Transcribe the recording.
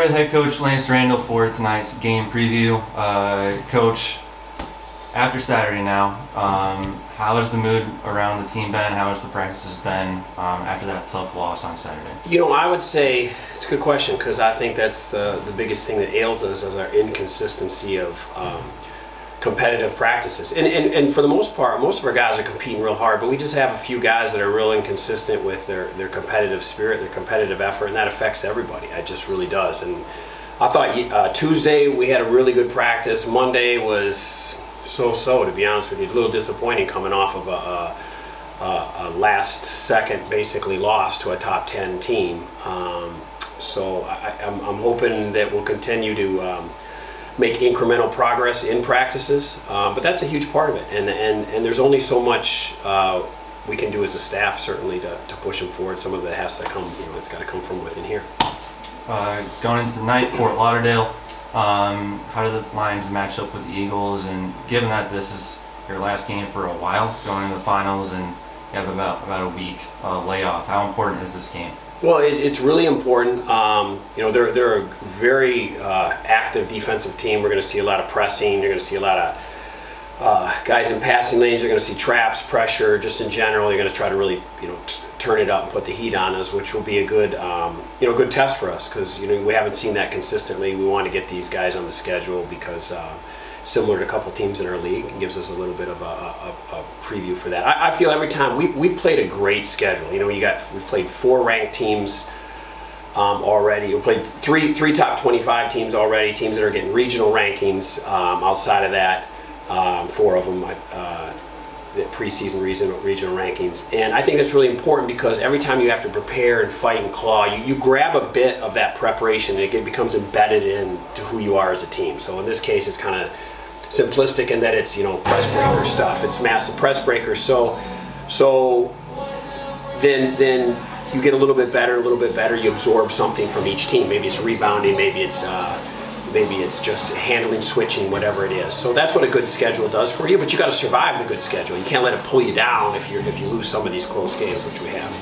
with head coach Lance Randall for tonight's game preview. Coach, after Saturday now, how has the mood around the team been? How has the practices been after that tough loss on Saturday? You know, I would say it's a good question, because I think that's the biggest thing that ails us is our inconsistency of competitive practices. And for the most part, most of our guys are competing real hard, but we just have a few guys that are real inconsistent with their competitive spirit, their competitive effort, and that affects everybody. It just really does. And I thought Tuesday we had a really good practice. Monday was so-so, to be honest with you. A little disappointing coming off of a last second basically loss to a top 10 team. So I'm hoping that we'll continue to make incremental progress in practices, but that's a huge part of it, and there's only so much we can do as a staff, certainly, to push them forward. Some of it has to come, it's got to come from within here. Going into the night, Fort Lauderdale, how do the Lions match up with the Eagles? And given that this is your last game for a while, going into the finals, and you have about a week layoff, how important is this game? Well, it's really important. They're a very active defensive team. We're going to see a lot of pressing. You're going to see a lot of guys in passing lanes. You're going to see traps, pressure, just in general. You're going to try to really, turn it up and put the heat on us, which will be a good, good test for us, because we haven't seen that consistently. We want to get these guys on the schedule because similar to a couple teams in our league, it gives us a little bit of a preview for that. I feel every time we played a great schedule. We've played 4 ranked teams already. We played three top 25 teams already, teams that are getting regional rankings. Outside of that, 4 of them preseason regional rankings. And I think that's really important, because every time you have to prepare and fight and claw, you grab a bit of that preparation and it becomes embedded into who you are as a team. So in this case, it's kind of simplistic in that it's press breaker stuff. It's massive press breakers. So then you get a little bit better. You absorb something from each team. Maybe it's rebounding. Maybe it's just handling, switching, whatever it is. So that's what a good schedule does for you. But you got to survive the good schedule. You can't let it pull you down if you lose some of these close games, which we have.